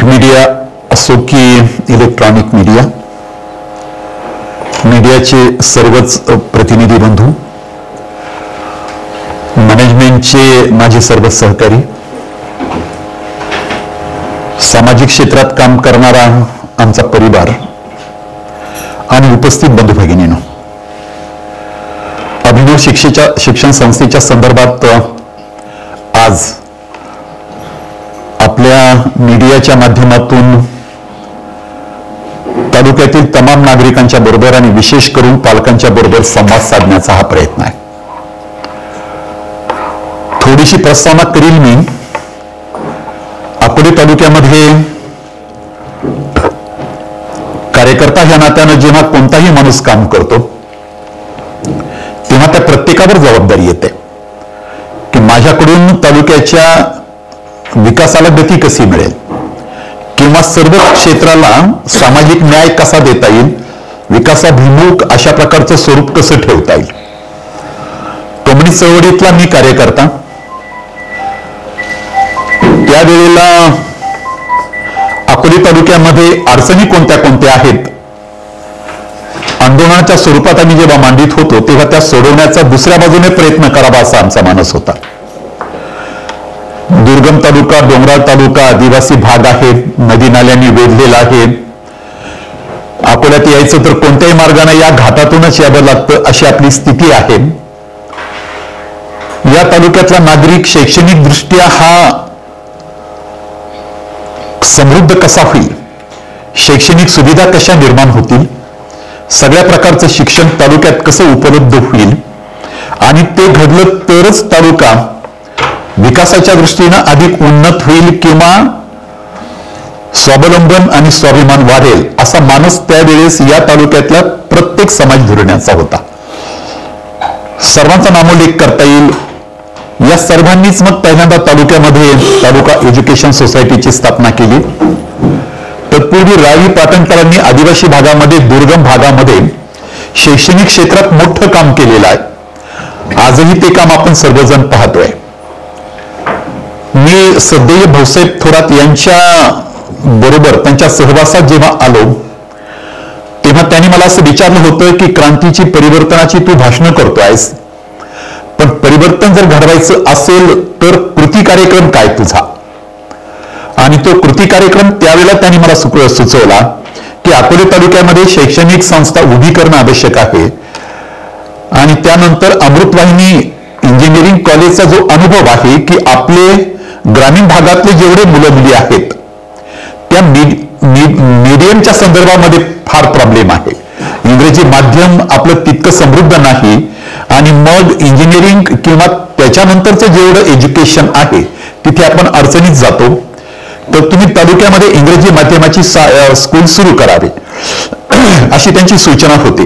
Media असो की electronic media, मीडियाचे सर्वच प्रतिनिधी बंधू, मॅनेजमेंटचे माझे सर्व सहकारी, सामाजिक क्षेत्रात काम करणारा आमचा परिवार आणि उपस्थित बंधू भगिनींनो, अभिनव शिक्षण संस्थेच्या संदर्भात आज आपल्या मीडियाच्या माध्यमातून तालुक्यातील तमाम नागरिकांच्या बरोबर आणि विशेष करून पालकांच्या बरोबर संवाद साधण्याचा हा प्रयत्न आहे. थोडीशी प्रस्तावना करील मी. अकोले तालुक्यामध्ये कार्यकर्ता ह्या नात्यानं जेव्हा कोणताही माणूस काम करतो तेव्हा त्या प्रत्येकावर जबाबदारी येते की माझ्याकडून तालुक्याच्या विकासाला गती कशी मिळेल किंवा सर्व क्षेत्राला सामाजिक न्याय कसा देता येईल, विकासाभिमुख अशा प्रकारचं स्वरूप कसं ठेवता येईल. कम्युनिस्ट चळवळीतला मी कार्यकर्ता. त्यावेळेला अकोले तालुक्यामध्ये अडचणी कोणत्या कोणत्या आहेत, आंदोलनाच्या स्वरूपात आम्ही जेव्हा मांडित होतो तेव्हा त्या सोडवण्याचा दुसऱ्या बाजूने प्रयत्न करावा असा आमचा मानस होता. दुर्गम तालुका, डोंगराळ तालुका, आदिवासी भाग आहे, नदी नाल्यांनी वेढलेला आहे. अकोल्यात यायचं तर कोणत्याही मार्गाने या घाटातूनच यावं लागतं अशी आपली स्थिती आहे. या तालुक्यातला नागरिक शैक्षणिक दृष्ट्या हा समृद्ध कसा होईल, शैक्षणिक सुविधा कशा निर्माण होतील, सगळ्या प्रकारचं शिक्षण तालुक्यात कसं उपलब्ध होईल आणि ते घडलं तरच तालुका विकासाच्या दृष्टीनं अधिक उन्नत होईल किंवा स्वावलंबन आणि स्वाभिमान वाढेल असा मानस त्यावेळेस या तालुक्यातला प्रत्येक समाज धुरण्याचा होता. सर्वांचा नामोल्लेख करता येईल. या सर्वांनीच मग पहिल्यांदा तालुक्यामध्ये तालुका एज्युकेशन सोसायटीची स्थापना केली. तत्पूर्वी रावी पाटणकरांनी आदिवासी भागामध्ये, दुर्गम भागामध्ये शैक्षणिक क्षेत्रात मोठं काम केलेलं आहे. आजही ते काम आपण सर्वजण पाहतोय. मी सदैव भाऊसाहेब थोरात यांच्या बरोबर त्यांच्या सहवासात जेव्हा आलो तेव्हा त्यांनी मला असं विचारलं होतं की क्रांतीची, परिवर्तनाची तू भाषणं करतोयस, पण परिवर्तन जर घडवायचं असेल तर कृती कार्यक्रम काय तुझा? आणि तो कृती कार्यक्रम त्यावेळेला त्यांनी मला सुचवला की अकोले तालुक्यामध्ये शैक्षणिक संस्था उभी करणं आवश्यक आहे आणि त्यानंतर अमृतवाहिनी इंजिनिअरिंग कॉलेजचा जो अनुभव आहे की आपले ग्रामीण भागातले जेवढे मुलं मुली आहेत त्या मीडियमच्या संदर्भामध्ये फार प्रॉब्लेम आहे. इंग्रजी माध्यम आपलं तितकं समृद्ध नाही आणि मग इंजिनिअरिंग किंवा त्याच्यानंतरचं जेवढं एज्युकेशन आहे तिथे आपण अडचणीत जातो. तर तुम्ही तालुक्यामध्ये इंग्रजी माध्यमाची स्कूल सुरू करावी अशी त्यांची सूचना होती.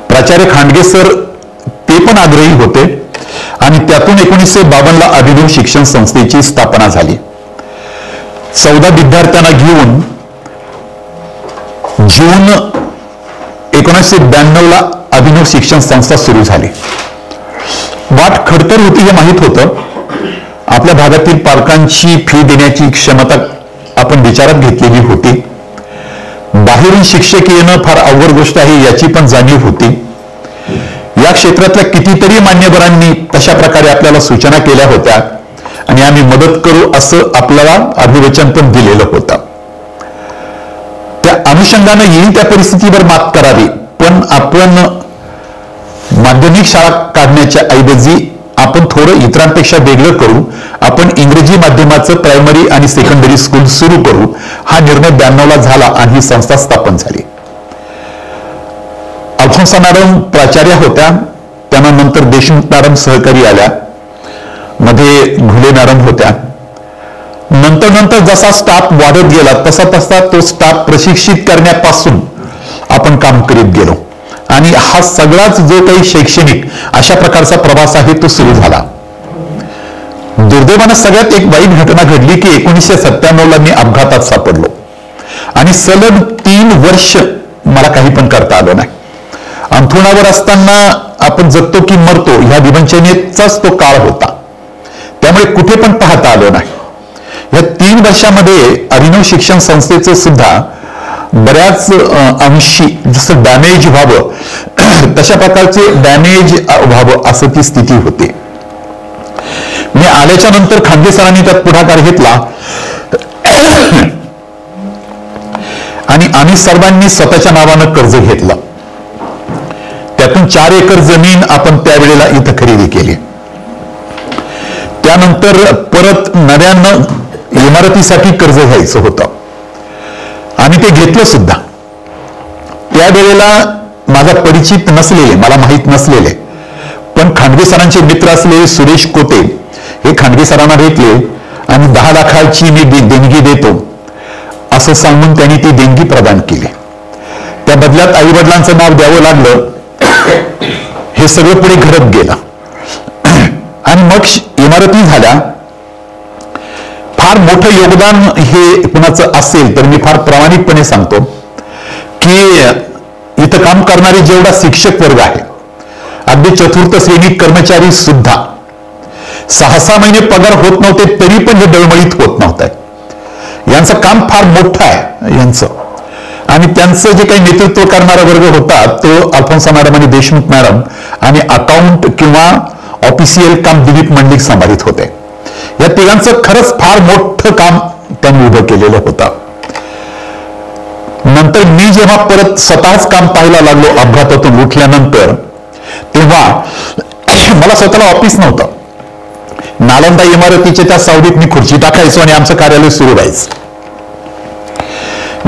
प्राचार्य खांडगे सर ते पण आग्रही होते आणि त्यातून 1952 ला अभिनव शिक्षण संस्थेची स्थापना झाली. 14 विद्यार्थ्यांना घेऊन जून 1992 ला अभिनव शिक्षण संस्था सुरू झाली. वाट खडतर होती हे माहीत होतं. आपल्या भागातील पालकांची फी देण्याची क्षमता आपण विचारात घेतलेली होती. बाहेरून शिक्षक येणं फार अवघड गोष्ट आहे याची पण जाणीव होती. या क्षेत्रातल्या कितीतरी मान्यवरांनी तशा प्रकारे आपल्याला सूचना केल्या होत्या आणि आम्ही मदत करू असं आपल्याला अभिवचन पण दिलेलं होतं. त्या अनुषंगानं येईल त्या परिस्थितीवर मात करावी, पण आपण माध्यमिक शाळा काढण्याच्या ऐवजी आपण थोडं इतरांपेक्षा वेगळं करू, आपण इंग्रजी माध्यमाचं प्रायमरी आणि सेकंडरी स्कूल सुरू करू हा निर्णय 92 ला झाला आणि ही संस्था स्थापन झाली. अल्फोन्सा मॅडम प्राचार्य होत्या, त्यांना नंतर देशमुख मॅडम सहकारी आल्या, मध्ये घुले मॅडम होत्या. नंतर जसा स्टाफ वाढत गेला तसा तसा तो स्टाफ प्रशिक्षित करण्यापासून आपण काम करीत गेलो आणि हा सगळाच जो काही शैक्षणिक अशा प्रकारचा प्रवास आहे तो सुरू झाला. दुर्दैवानं सगळ्यात एक वाईट घटना घडली की 1997 ला मी अपघातात सापडलो आणि सलग 3 वर्ष मला काही पण करता आलं नाही. अंथरुणावर असताना आपण जगतो की मरतो ह्या विवंचनेचाच तो काळ होता. त्यामुळे कुठे पण पाहता आलं नाही. या 3 वर्षामध्ये अभिनव शिक्षण संस्थेचं सुद्धा बऱ्याच अंशी जसं डॅमेज व्हावं तशा प्रकारचे डॅमेज व्हावं असं ती स्थिती होती. मी आल्याच्या नंतर खांदे सरांनी त्यात पुढाकार घेतला आणि आम्ही सर्वांनी स्वतःच्या नावानं कर्ज घेतलं. त्यातून 4 एकर जमीन आपण त्यावेळेला इथं खरेदी केली. त्यानंतर परत नव्यानं इमारतीसाठी कर्ज घ्यायचं होतं आणि ते घेतलं सुद्धा. त्यावेळेला माझा परिचित नसलेले, मला माहीत नसलेले पण खांडगे सरांचे मित्र असलेले सुरेश कोटे हे खांडगे सरांना भेटले आणि 10 लाखाची मी देणगी देतो असं सांगून त्यांनी ती देणगी प्रदान केली. त्या बदल्यात आई वडिलांचं नाव द्यावं लागलं. हे सगळं पुढे घडत गेलं आणि मग इमारती झाल्या. फार मोठं योगदान हे कुणाचं असेल तर मी फार प्रामाणिकपणे सांगतो की इथं काम करणारे जेवढा शिक्षक वर्ग आहे, अगदी 4th श्रेणी कर्मचारी सुद्धा 6-6 महिने पगार होत नव्हते तरी पण हे डळमळीत होत नव्हतं. यांचं काम फार मोठं आहे यांचं. आणि त्यांचं जे काही नेतृत्व करणारा वर्ग होता तो अल्फोन्सा मॅडम आणि देशमुख मॅडम आणि अकाउंट किंवा ऑफिशियल काम दिलीप मंडलिक सांभाळीत होते. या तिघांचं खरंच फार मोठं काम त्यांनी उभं केलेलं होतं. नंतर मी जेव्हा परत स्वतःच काम पाहायला लागलो अपघातातून उठल्यानंतर, तेव्हा मला स्वतःला ऑफिस नव्हतं. नालंदा इमारतीच्या त्या सावलीत मी खुर्ची टाकायचो आणि आमचं कार्यालय सुरू व्हायचं.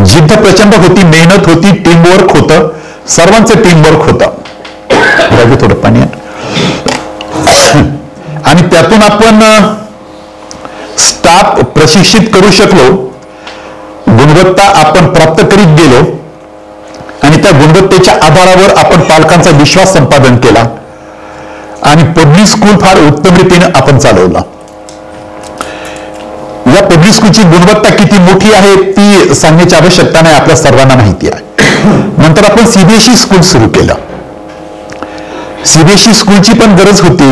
जिद्द प्रचंड होती, मेहनत होती, टीमवर्क होतं, सर्वांचं टीमवर्क होतं. थोडं पाणी आणि त्यातून आपण स्टाफ प्रशिक्षित करू शकलो, गुणवत्ता आपण प्राप्त करीत गेलो आणि त्या गुणवत्तेच्या आधारावर आपण पालकांचा विश्वास संपादन केला आणि पब्लिक स्कूल फार उत्तम रीतीने आपण चालवला. या पब्लिक स्कूलची गुणवत्ता किती मोठी आहे ती सांगण्याची आवश्यकता नाही, आपल्या सर्वांना माहिती आहे. नंतर आपण सीबीएसई स्कूल सुरू केलं. सीबीएसई स्कूलची पण गरज होती.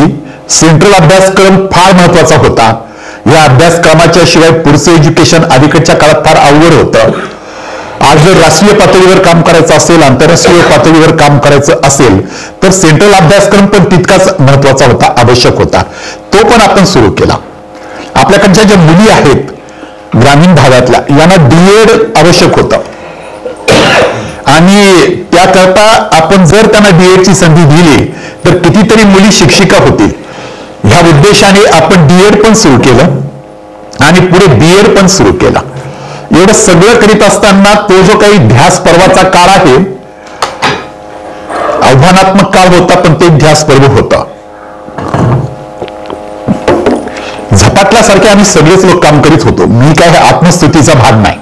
सेंट्रल अभ्यासक्रम फार महत्वाचा होता. या अभ्यासक्रमाच्या शिवाय पुढचं एज्युकेशन अलीकडच्या काळात फार अवघड होतं. आज जर राष्ट्रीय पातळीवर काम करायचं असेल, आंतरराष्ट्रीय पातळीवर काम करायचं असेल तर सेंट्रल अभ्यासक्रम पण तितकाच महत्वाचा होता, आवश्यक होता. तो पण आपण सुरू केला. आपल्याकडच्या ज्या मुली आहेत ग्रामीण भागातल्या, यांना डीएड आवश्यक होतं आणि त्याकरता आपण जर त्यांना डीएडची संधी दिली तर कितीतरी मुली शिक्षिका होतील. ह्या उद्देशाने आपण डीएड पण सुरू केलं आणि पुढे बीएड पण सुरू केला. एवढं सगळं करीत असताना तो जो काही ध्यास पर्वाचा काळ आहे, आव्हानात्मक काळ होता पण ते ध्यास पर्व होता. झपाटल्यासारखे आम्ही सगळेच लोक काम करीत होतो. मी काय आत्मस्तुतीचा भाग नाही,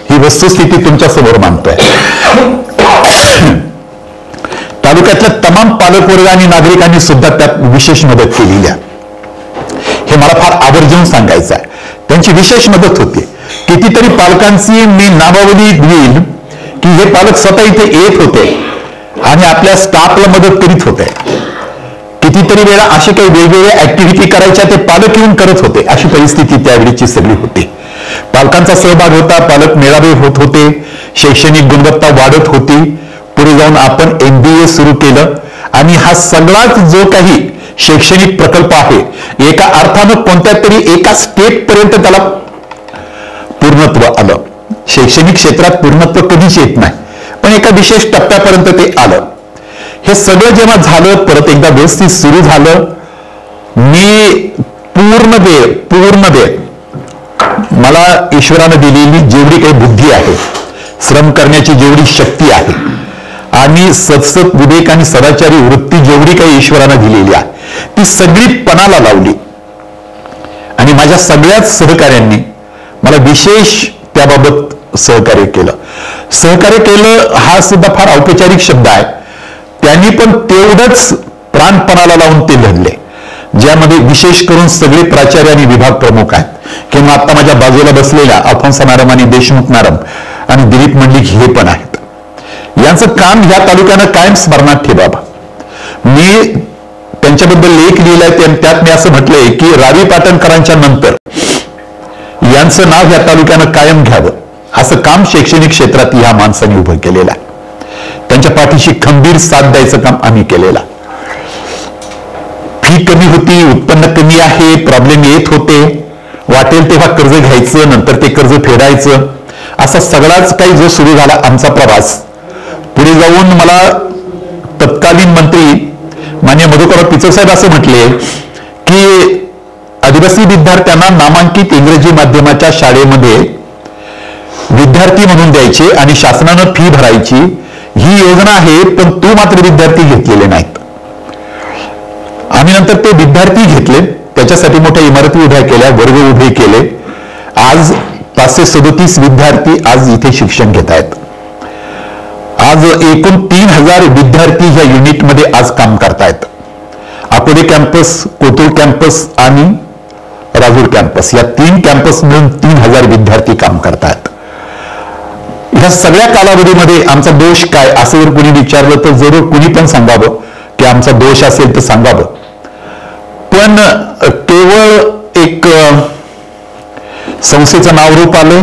ही वस्तुस्थिती तुमच्या समोर मांडतोय. तालुक्यातल्या तमाम पालकवर्ग आणि नागरिकांनी सुद्धा त्यात विशेष मदत केलेली आहे. हे मला फार आवर्जून सांगायचं आहे. त्यांची विशेष मदत होती. कितीतरी पालकांची मी नावावली देईल की हे पालक स्वतः इथे येत होते आणि आपल्या स्टाफला मदत करीत होते. कितीतरी वेळा असे काही वेगवेगळ्या ऍक्टिव्हिटी करायच्या ते पालक येऊन करत होते. अशी परिस्थिती त्यावेळीची सगळी होती. पालकांचा सहभाग होता, पालक मेळावे होत होते, शैक्षणिक गुणवत्ता वाढत होती. पुढे जाऊन आपण MBA सुरू केलं आणि हा सगळाच जो काही शैक्षणिक प्रकल्प आहे एका अर्थानं कोणत्या तरी एका स्टेप पर्यंत त्याला पूर्णत्व आलं. शैक्षणिक क्षेत्रात पूर्णत्व कधीच येत नाही पण एका विशेष टप्प्यापर्यंत ते आलं. हे सगळं जेव्हा झालं, परत एकदा व्यवस्थित सुरू झालं, मी पूर्ण वेळ मला ईश्वरानं दिलेली जेवढी काही बुद्धी आहे, श्रम करण्याची जेवढी शक्ती आहे आणि सतसत विवेक आणि सदाचारी वृत्ती जेवढी काही ईश्वरानं दिलेली आहे ती सगळी पणाला लावली आणि माझ्या सगळ्याच सहकाऱ्यांनी मला विशेष त्याबाबत सहकार्य केलं. सहकार्य केलं हा सुद्धा फार औपचारिक शब्द आहे. त्यांनी पण तेवढंच प्राणपणाला लावून ते लढले, ज्यामध्ये विशेष करून सगळे प्राचार्य आणि विभाग प्रमुख आहेत किंवा आता माझ्या बाजूला बसलेल्या अल्फोन्सा मॅडम आणि देशमुख मॅडम आणि दिलीप मंडलिक हे पण आहेत. यांचं काम या तालुक्यानं कायम स्मरणात ठेवावं. मी त्यांच्याबद्दल लेख लिहिलाय त्यात मी असं म्हटलंय की रावी पाटणकरांच्या नंतर यांचं नाव या तालुक्यानं कायम घ्यावं असं काम शैक्षणिक क्षेत्रात या माणसाने उभं केलेलं आहे. त्यांच्या पाठीशी खंबीर साथ द्यायचं काम आम्ही केलेलं. फी कमी होती, उत्पन्न कमी आहे, प्रॉब्लेम येत होते, वाटेल तेव्हा कर्ज घ्यायचं, नंतर ते कर्ज फेडायचं, असा सगळाच काही जो सुरू झाला आमचा प्रवास. पुढे जाऊन मला तत्कालीन मंत्री माननीय मधुकरराव पिचड साहेब असं म्हटले की आदिवासी विद्यार्थ्यांना नामांकित इंग्रजी माध्यमाच्या शाळेमध्ये विद्यार्थी म्हणून द्यायचे आणि शासनानं फी भरायची ही योजना आहे, पण तू मात्र विद्यार्थी घेतलेले नाहीत. आम्ही नंतर ते विद्यार्थी घेतले, त्याच्यासाठी मोठ्या इमारती उभ्या केल्या, वर्ग उभे केले. आज 537 विद्यार्थी आज इथे शिक्षण घेत आहेत. आज एकूण 3000 विद्यार्थी ह्या युनिटमध्ये आज काम करतायत. अकोले कॅम्पस, कोथरूड कॅम्पस आणि राजूर कॅम्पस या 3 कॅम्पस मिळून 3000 विद्यार्थी काम करतात. ह्या सगळ्या कालावधीमध्ये आमचा दोष काय असं जर कुणी विचारलं तर जरूर कुणी पण सांगावं की आमचा दोष असेल तर सांगावं. पण केवळ एक संस्थेचं नावरूप आलंय,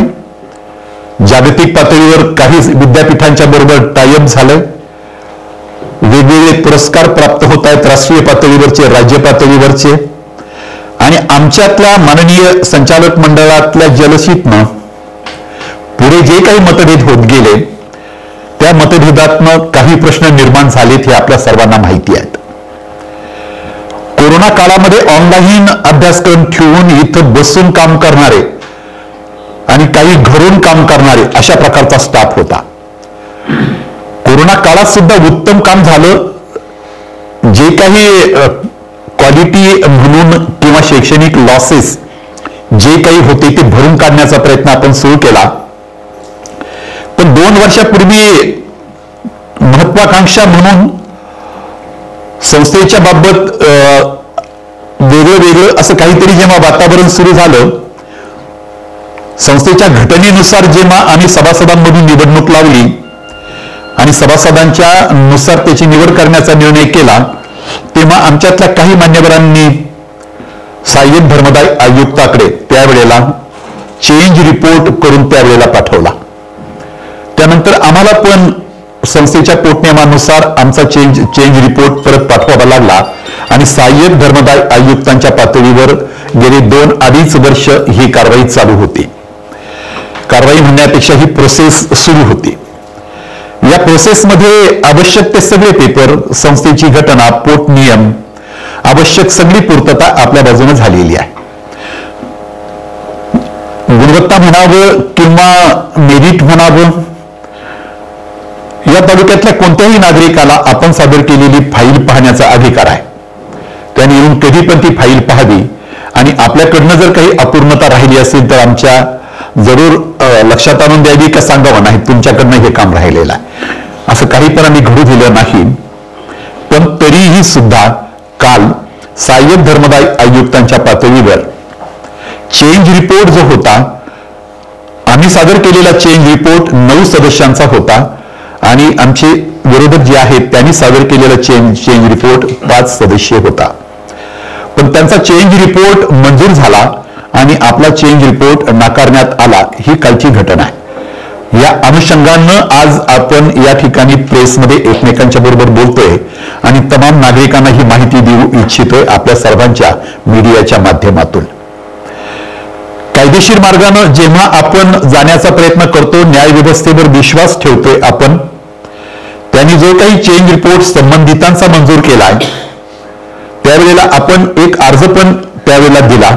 जागतिक पातळीवर काही विद्यापीठांच्या बरोबर टायअप झालंय, वेगवेगळे पुरस्कार प्राप्त होत आहेत राष्ट्रीय पातळीवरचे, राज्य पातळीवरचे, आणि आमच्यातल्या माननीय संचालक मंडळातल्या जलशीतनं पुढे जे काही मतभेद होत गेले त्या मतभेदातनं काही प्रश्न निर्माण झालेत हे आपल्या सर्वांना माहिती आहेत. कोरोना काळामध्ये ऑनलाईन अभ्यासक्रम ठेवून इथं बसून काम करणारे आणि काही घरून काम करणारे अशा प्रकारचा स्टाफ होता. कोरोना काळात सुद्धा उत्तम काम झालं. जे काही क्वालिटी म्हणून किंवा शैक्षणिक लॉसेस जे काही होते ते भरून काढण्याचा प्रयत्न आपण सुरू केला. पण 2 वर्षापूर्वी महत्वाकांक्षा म्हणून संस्थेच्या बाबत वेगळं असं काहीतरी जेव्हा वातावरण सुरू झालं, संस्थेच्या घटनेनुसार जेव्हा आम्ही सभासदांमधून निवडणूक लावली आणि सभासदांच्या नुसार त्याची निवड करण्याचा निर्णय केला, तेव्हा आमच्यातल्या काही मान्यवरांनी सहाय्यक धर्मदाय आयुक्ताकडे त्यावेळेला चेंज रिपोर्ट करून त्यावेळेला पाठवला. त्यानंतर आम्हाला पण संस्थेच्या पोटनियमानुसार आमचा चेंज रिपोर्ट परत पाठवावा लागला आणि सहाय्यक धर्मदाय आयुक्तांच्या पातळीवर गेले 2-2.5 वर्ष ही कारवाई चालू होती. कारवाई म्हणण्यापेक्षा ही प्रोसेस सुरू होती. या प्रोसेसमध्ये आवश्यक ते सगळे पेपर, संस्थेची घटना, पोटनियम, आवश्यक सगळी पूर्तता आपल्या बाजूने झालेली आहे. गुणवत्ता म्हणावं किंवा मेरिट म्हणावं, या तालुक्यातल्या कोणत्याही नागरिकाला आपण सादर केलेली फाईल पाहण्याचा अधिकार आहे. त्यांनी येऊन कधी पण ती फाईल पाहावी आणि आपल्याकडनं जर काही अपूर्णता राहिली असेल तर आमच्या जरूर लक्षात आणून द्यावी का सांगावं, नाही तुमच्याकडनं हे काम राहिलेलं आहे. असं काही पण आम्ही घडू दिलं नाही. पण तरीही सुद्धा काल सहाय्यक धर्मदाय आयुक्तांच्या पातळीवर चेंज रिपोर्ट जो होता, आम्ही सादर केलेला चेंज रिपोर्ट 9 सदस्यांचा होता आणि आमचे विरोधक जे आहेत त्यांनी सादर केलेला चेंज रिपोर्ट 5 सदस्य होता. पण त्यांचा चेंज रिपोर्ट मंजूर झाला आणि आपला चेंज रिपोर्ट नाकारण्यात आला. ही कालची घटना आहे. या अनुषंगानं आज आपण या ठिकाणी प्रेसमध्ये एकमेकांच्या बरोबर बोलतोय आणि तमाम नागरिकांना ही माहिती देऊ इच्छितोय आपल्या सर्वांच्या मीडियाच्या माध्यमातून. कायदेशीर मार्गानं जेव्हा आपण जाण्याचा प्रयत्न करतो, न्याय व्यवस्थेवर विश्वास ठेवतोय आपण, त्यांनी जो काही चेंज रिपोर्ट संबंधितांचा मंजूर केलाय त्यावेळेला आपण एक अर्ज पण त्यावेळेला दिला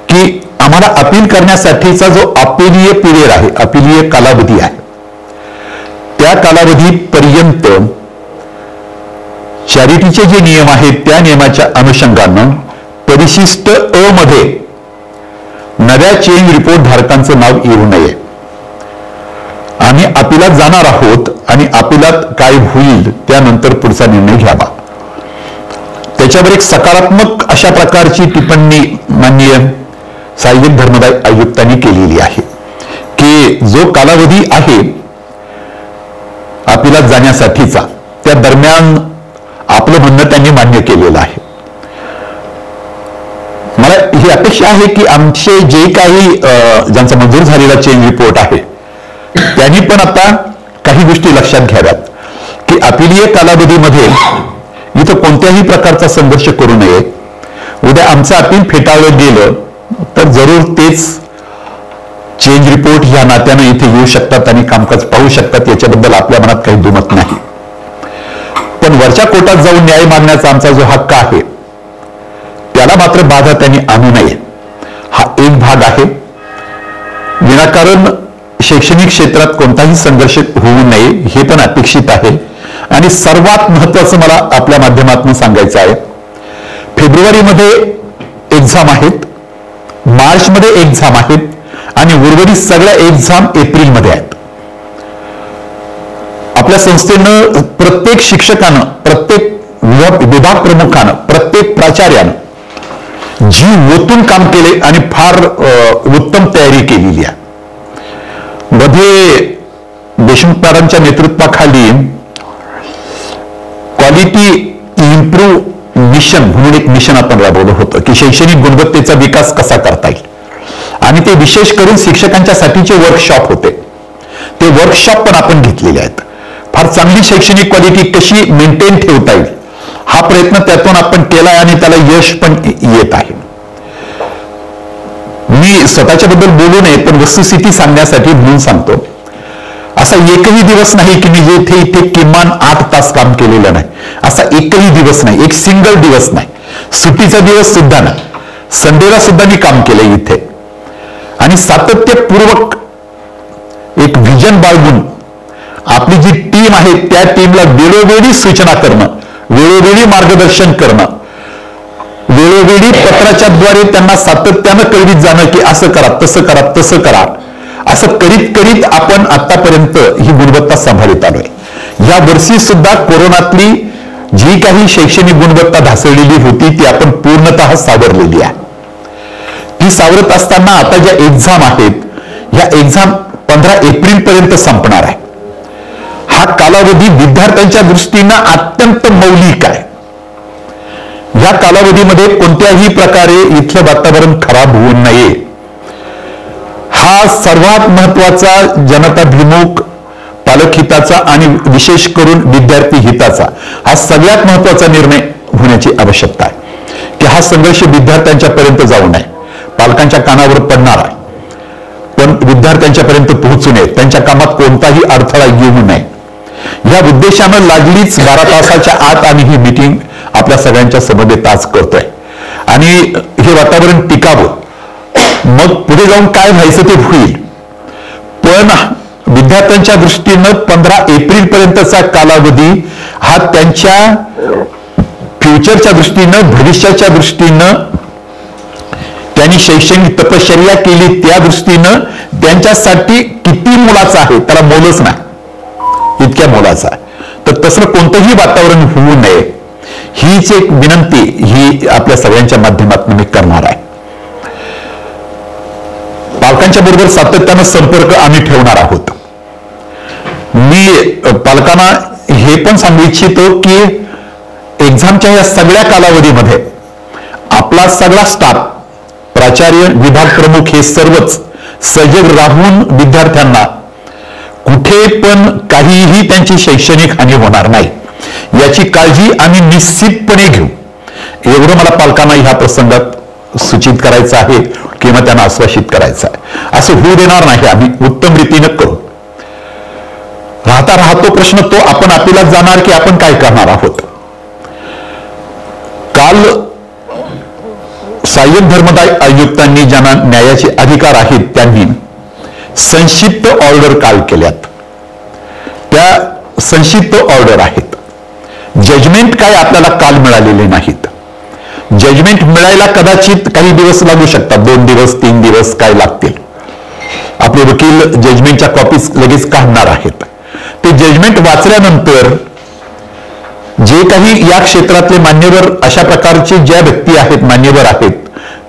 की आम्हाला अपील करण्यासाठीचा जो अपिलीय पिरियड आहे, अपिलीय कालावधी आहे, त्या कालावधीपर्यंत चॅरिटीचे जे नियम आहेत त्या नियमाच्या अनुषंगानं परिशिष्ट अ मध्ये नव्या चेंज रिपोर्ट धारकांचं नाव येऊ नये. आम्ही अपिलात जाणार आहोत आणि अपिलात काय होईल त्यानंतर पुढचा निर्णय घ्यावा. त्याच्यावर एक सकारात्मक अशा प्रकारची टिप्पणी माननीय सहाय्यक धर्मदाय आयुक्तांनी केलेली आहे की जो कालावधी आहे अपिलात जाण्यासाठीचा त्या दरम्यान आपलं म्हणणं त्यांनी मान्य केलेलं आहे. मला ही अपेक्षा आहे की आमचे जे काही ज्यांचा मंजूर झालेला चेंज रिपोर्ट आहे त्यांनी पण आता काही गोष्टी लक्षात घ्याव्यात की अपिलीय कालावधीमध्ये इथं कोणत्याही प्रकारचा संघर्ष करू नये. उद्या आमचं अपील फेटाळलं गेलं तर जरूर तेच चेंज रिपोर्ट या नात्यानं इथे येऊ शकतात आणि कामकाज पाहू शकतात, याच्याबद्दल आपल्या मनात काही दुमत नाही. पण वरच्या कोर्टात जाऊन न्याय मागण्याचा आमचा जो हक्क आहे त्याला मात्र बाधा त्यांनी आणू नये, हा एक भाग आहे. विनाकारण शैक्षणिक क्षेत्रात कोणताही संघर्ष होऊ नये हे पण अपेक्षित आहे. आणि सर्वात महत्वाचं मला आपल्या माध्यमातून सांगायचं आहे, फेब्रुवारीमध्ये एक्झाम आहेत, मार्चमध्ये एक्झाम आहेत आणि उर्वरित सगळ्या एक्झाम एप्रिलमध्ये आहेत. आपल्या संस्थेनं प्रत्येक शिक्षकानं, प्रत्येक विभाग प्रमुखानं, प्रत्येक प्राचार्यानं जीव ओतून काम केले आणि फार उत्तम तयारी केलेली आहे. मध्ये देशमुख मॅडमच्या नेतृत्वाखाली क्वालिटी इम्प्रूव्ह मिशन म्हणून एक मिशन आपण राबवलं होतं की शैक्षणिक गुणवत्तेचा विकास कसा करता येईल. आणि ते विशेष करून शिक्षकांच्या साठीचे वर्कशॉप होते. ते वर्कशॉप पण आपण घेतलेले आहेत. फार चांगली शैक्षणिक क्वालिटी कशी मेंटेन ठेवता येईल हा प्रयत्न त्यातून आपण केलाय आणि त्याला यश पण येत आहे. मी स्वतःच्या बद्दल बोलू नये पण वस्तुस्थिती सांगण्यासाठी म्हणून सांगतो, असा एकही दिवस नाही की मी जेथे इथे किमान 8 तास काम केलेलं नाही. असा एकही दिवस नाही, एक सिंगल दिवस नाही, सुट्टीचा दिवस सुद्धा नाही, संडेला सुद्धा मी काम केलंय इथे. आणि सातत्यपूर्वक एक व्हिजन बाळगून आपली जी टीम आहे त्या टीमला वेळोवेळी सूचना करणं, वेळोवेळी मार्गदर्शन करणं, वेळोवेळी पत्राच्या द्वारे त्यांना सातत्यानं कळवीत जाणं की असं करा, तसं करा, तसं करा, असं करीत करीत आपण आतापर्यंत ही गुणवत्ता सांभाळत आलोय. या वर्षी सुद्धा कोरोनातली जी काही शैक्षणिक गुणवत्ता ढासळलेली होती ती आपण पूर्णतः सावरलेली आहे. ती सावरत असताना आता ज्या एक्झाम आहेत ह्या एक्झाम 15 एप्रिल पर्यंत संपणार आहे. हा कालावधी विद्यार्थ्यांच्या दृष्टीनं अत्यंत मौलिक आहे. या कालावधीमध्ये कोणत्याही प्रकारे इथलं वातावरण खराब होऊ नये हा सर्वात महत्वाचा जनताभिमुख, पालक हिताचा आणि विशेष करून विद्यार्थी हिताचा हा सगळ्यात महत्वाचा निर्णय होण्याची आवश्यकता आहे की हा संघर्ष विद्यार्थ्यांच्या पर्यंत जाऊ नये, पालकांच्या कानावर पडणार आहे पण विद्यार्थ्यांच्या पर्यंत पोहोचू नये, त्यांच्या कामात कोणताही अडथळा येऊ नये. या उद्देशानं लागलीच 12 तासाच्या आत आम्ही ही मीटिंग आपल्या सगळ्यांच्या समवेत आज करतोय आणि हे वातावरण टिकावं. मग पुढे जाऊन काय व्हायचं ते होईल. पण विद्यार्थ्यांच्या दृष्टीनं 15 एप्रिल पर्यंतचा कालावधी हा त्यांच्या फ्युचरच्या दृष्टीनं, भविष्याच्या दृष्टीनं, त्यांनी शैक्षणिक तपश्चर्या केली त्या दृष्टीनं त्यांच्यासाठी किती मोलाचा आहे त्याला मोलच नाही, इतक्या मोलाचा आहे. तर तसं कोणतंही वातावरण होऊ नये हीच एक विनंती ही आपल्या सगळ्यांच्या माध्यमातून मी करणार आहे. पालकांच्या बरोबर सातत्यानं संपर्क आम्ही ठेवणार आहोत. मी पालकांना हे पण सांगू इच्छितो की एक्झामच्या या सगळ्या कालावधीमध्ये आपला सगळा स्टाफ, प्राचार्य, विभाग प्रमुख हे सर्वच सजग राहून विद्यार्थ्यांना कुठे पण काहीही त्यांची शैक्षणिक हानी होणार नाही याची काळजी आम्ही निश्चितपणे घेऊ, एवढं मला पालकांना ह्या प्रसंगात सूचित करायचं आहे किंवा त्यांना आश्वासित करायचं आहे. असं होऊ देणार नाही, आम्ही उत्तम रीतीनं करू. राहतो प्रश्न तो आपण अपीलात जाणार की आपण काय करणार आहोत. काल सहाय्यक धर्मदाय आयुक्तांनी ज्यांना न्यायाचे अधिकार आहेत त्यांनी संक्षिप्त ऑर्डर काल केल्यात. त्या संक्षिप्त ऑर्डर आहेत. जजमेंट काय आपल्याला काल मिळालेले नाहीत. जजमेंट मिळायला कदाचित काही दिवस लागू शकतात, 2 दिवस 3 दिवस काय लागतील. आपले वकील जजमेंटच्या कॉपीज लगेच काढणार आहेत. ते जजमेंट वाचल्यानंतर जे काही या क्षेत्रातले मान्यवर, अशा प्रकारचे ज्या व्यक्ती आहेत, मान्यवर आहेत,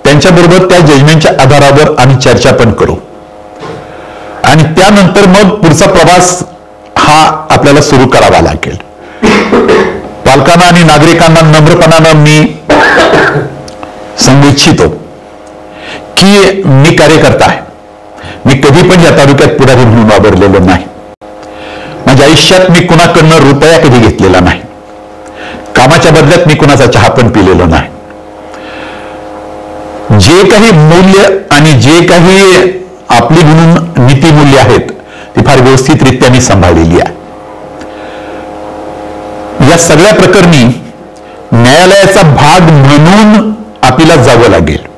त्यांच्याबरोबर त्या जजमेंटच्या आधारावर आम्ही चर्चा पण करू आणि त्यानंतर मग पुढचा प्रवास हा आपल्याला सुरू करावा लागेल. पालकांना आणि नागरिकांना नम्रपणानं मी सांगू इच्छितो की मी कार्यकर्ता आहे. मी कधी पण या तालुक्यात पुढारी म्हणून वावरलेलो नाही. माझ्या आयुष्यात मी कुणाकडनं रुपया कधी घेतलेला नाही. कामाच्या बदल्यात मी कुणाचा चहा पण पिलेलो नाही. जे काही मूल्य आणि जे काही आपली म्हणून नीतिमूल्य आहेत ती फार व्यवस्थितरित्या मी सांभाळलेली आहे. या सगळ्या प्रकरणी न्यायालयाचा भाग म्हणून आपल्याला जावं लागेल.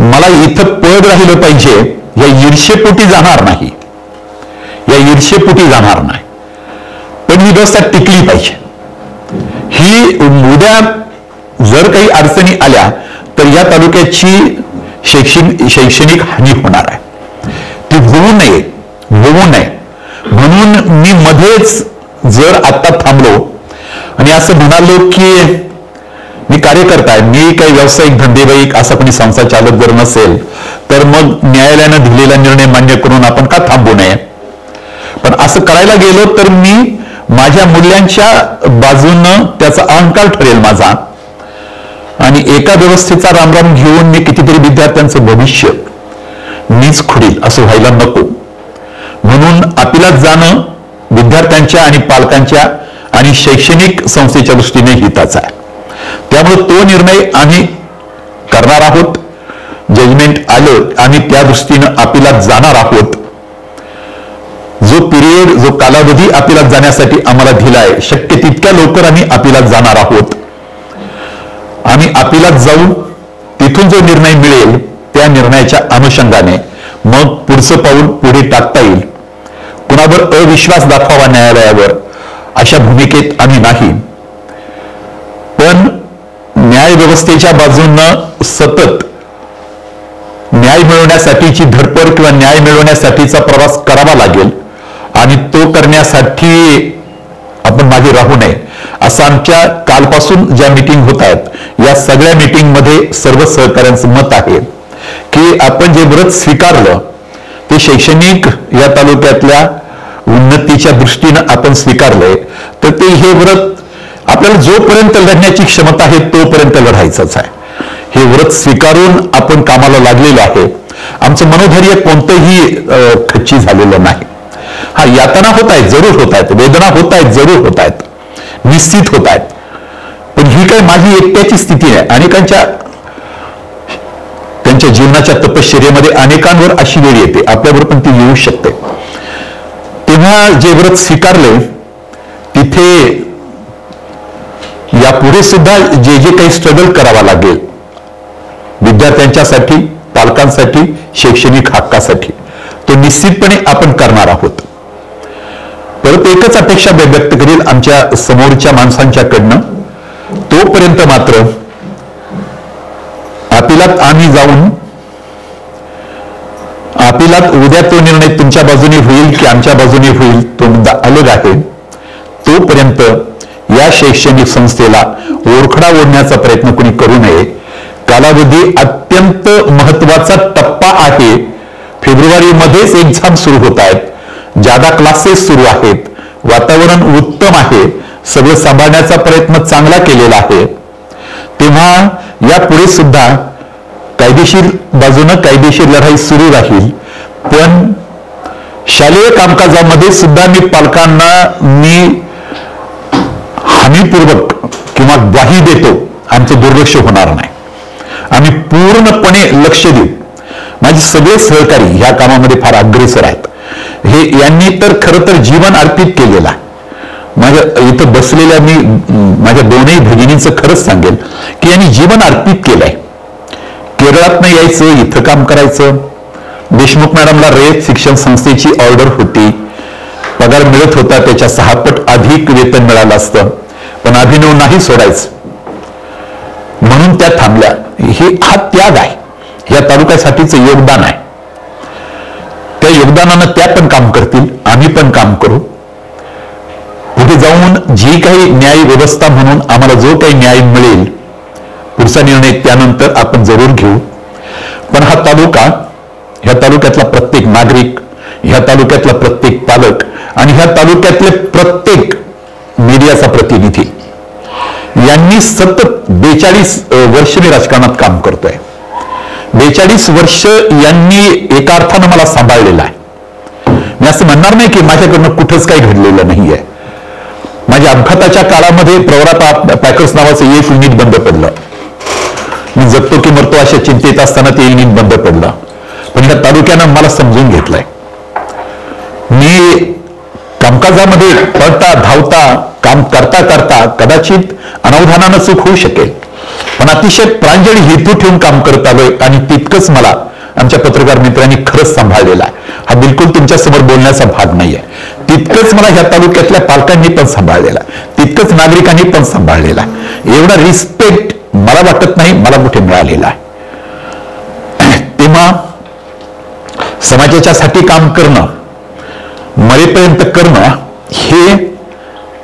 मला इथं पद राहिलं पाहिजे या ईर्षेपोटी जाणार नाही, या ईर्षेपोटी जाणार नाही, पण ही व्यवस्था टिकली पाहिजे. ही उद्या जर काही अडचणी आल्या तर या तालुक्याची शैक्षणिक हानी होणार आहे. ती होऊ नये म्हणून मी मध्येच जर आता थांबलो आणि असं म्हणालो की मी कार्यकर्ता आहे, मी काही व्यावसायिक धंदेवाईक असा कोणी संस्था चालक जर नसेल तर मग न्यायालयानं दिलेला निर्णय मान्य करून आपण का थांबू नये. पण असं करायला गेलो तर मी माझ्या मूल्यांच्या बाजूनं त्याचा अहंकार ठरेल माझा, आणि एका व्यवस्थेचा रामराम घेऊन मी कितीतरी विद्यार्थ्यांचं भविष्य मीच खुडील असं व्हायला नको. म्हणून आपल्याला जाणं विद्यार्थ्यांच्या आणि पालकांच्या आणि शैक्षणिक संस्थेच्या दृष्टीने हिताचा आहे. त्यामुळे तो निर्णय आम्ही करणार आहोत. जजमेंट आलं आम्ही त्या दृष्टीनं आपल्याला जाणार आहोत. जो पिरियड, जो कालावधी आपल्याला जाण्यासाठी आम्हाला दिलाय शक्य तितक्या लवकर आम्ही आपल्याला जाणार आहोत. आम्ही आपल्याला जाऊन तिथून जो निर्णय मिळेल त्या निर्णयाच्या अनुषंगाने मग पुढचं पाऊल पुढे टाकता येईल. कुणावर अविश्वास दाखवावा न्यायालयावर अशा भूमिकेत आम्ही नाही, पण न्याय व्यवस्थेच्या बाजूनं सतत न्याय मिळवण्यासाठीची धडपड किंवा न्याय मिळवण्यासाठीचा प्रवास करावा लागेल, आणि तो करण्यासाठी आपण मागे राहू नये असं आमच्या कालपासून ज्या मीटिंग होत आहेत या सगळ्या मीटिंगमध्ये सर्व सहकाऱ्यांचं मत आहे की आपण जे व्रत स्वीकारलं ते शैक्षणिक या तालुक्यातल्या उन्नतीच्या दृष्टीनं आपण स्वीकारलंय, तर ते हे व्रत आपल्याला जोपर्यंत लढण्याची क्षमता आहे तोपर्यंत लढायचंच आहे. हे व्रत स्वीकारून आपण कामाला लागलेलो आहे. आमचं मनोधैर्य कोणतंही खच्ची झालेलं नाही. हा, यातना होत आहेत, जरूर होत आहेत, वेदना होत आहेत, जरूर होत आहेत, निश्चित होत आहेत, पण ही काय माझी एकट्याची स्थिती आहे. अनेकांच्या त्यांच्या जीवनाच्या तपश्चर्येमध्ये अनेकांवर अशी वेळ येते, आपल्यावर पण ती येऊ शकते. तेव्हा जे व्रत स्वीकारले तिथे यापुढे सुद्धा जे जे काही स्ट्रगल करावा लागेल विद्यार्थ्यांच्यासाठी, पालकांसाठी, शैक्षणिक हक्कासाठी, तो निश्चितपणे आपण करणार आहोत. परत एकच अपेक्षा व्यक्त करेल आमच्या समोरच्या माणसांच्याकडनं, तोपर्यंत मात्र अपिलात आम्ही जाऊन अपिलात उद्या तो निर्णय तुमच्या बाजूने होईल की आमच्या बाजूने होईल तो मुद्दा अलग आहे. तोपर्यंत या शैक्षणिक संस्थेला ओरखडा ओढण्याचा प्रयत्न कोणी करू नये. कालावधी अत्यंत महत्वाचा टप्पा आहे. फेब्रुवारीमध्येच एक्झाम सुरू होत आहेत, जादा क्लासेस सुरू आहेत, वातावरण उत्तम आहे, सगळं सांभाळण्याचा प्रयत्न चांगला केलेला आहे. तेव्हा यापुढे सुद्धा कायदेशीर बाजूनं कायदेशीर लढाई सुरू राहील. पण शालेय कामकाजामध्ये सुद्धा मी पालकांना हमीपूर्वक किंवा ग्वाही देतो, आमचं दुर्लक्ष होणार नाही. आम्ही पूर्णपणे लक्ष देऊ. माझे सगळे सहकारी ह्या कामामध्ये फार अग्रेसर आहेत. हे यांनी तर खरं तर जीवन अर्पित केलेलं आहे. माझ्या इथं बसलेल्या मी माझ्या दोनही भगिनींचं खरंच सांगेल की यांनी जीवन अर्पित केलंय. केरळातनं यायचं, इथं काम करायचं. देशमुख मॅडमला रयत शिक्षण संस्थेची ऑर्डर होती, पगार मिळत होता, त्याच्या 6 पट अधिक वेतन मिळालं असतं, पण अभिनव नाही सोडायचं म्हणून त्या थांबल्या. हा त्याग आहे, या तालुक्यासाठीचं योगदान आहे. त्या योगदानानं त्या पण काम करतील, आम्ही पण काम करू. पुढे जाऊन जी काही न्याय व्यवस्था म्हणून आम्हाला जो काही न्याय मिळेल पुढचा निर्णय त्यानंतर आपण जरूर घेऊ. पण हा तालुका, ह्या तालुक्यातला प्रत्येक नागरिक, ह्या तालुक्यातला प्रत्येक पालक आणि ह्या तालुक्यातले प्रत्येक मीडियाचा प्रतिनिधी यांनी सतत 42 वर्ष मी राजकारणात काम करतोय. 42 वर्ष यांनी एका अर्थानं मला सांभाळलेलं आहे. मी असं म्हणणार नाही की माझ्याकडनं कुठंच काही घडलेलं नाहीये. माझ्या अपघाताच्या काळामध्ये प्रवरा पॅकर्स नावाचं एक युनिट बंद पडलं. मी जगतो की मरतो अशा चिंतेत असताना ते युनिट बंद पडलं. पण ह्या तालुक्यानं मला समजून घेतलंय. मी कामकाजामध्ये पळता धावता काम करता करता कदाचित अनावधानानं चूक होऊ शकेल, पण अतिशय प्रांजळ हेतू ठेवून काम करत आलोय आणि तितकंच मला आमच्या पत्रकार मित्रांनी खरंच सांभाळलेला आहे. हा बिलकुल तुमच्या समोर बोलण्याचा भाग नाहीये. तितकंच मला ह्या तालुक्यातल्या पालकांनी पण सांभाळलेला, तितकंच नागरिकांनी पण सांभाळलेला. एवढा रिस्पेक्ट मला वाटत नाही मला कुठे मिळालेला आहे. तेव्हा समाजाच्यासाठी काम करणं, मरेपर्यंत करणं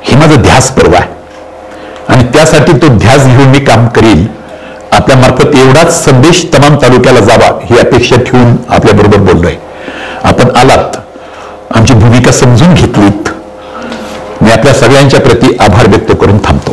हे माझं ध्यास पर्व आहे आणि त्यासाठी तो ध्यास घेऊन मी काम करील. आपल्या मार्फत एवढाच संदेश तमाम तालुक्याला जावा ही अपेक्षा ठेवून आपल्या बरोबर बोललोय. आपण आलात, आमची भूमिका समजून घेतलीत. मी आपल्या सगळ्यांच्या प्रती आभार व्यक्त करून थांबतो.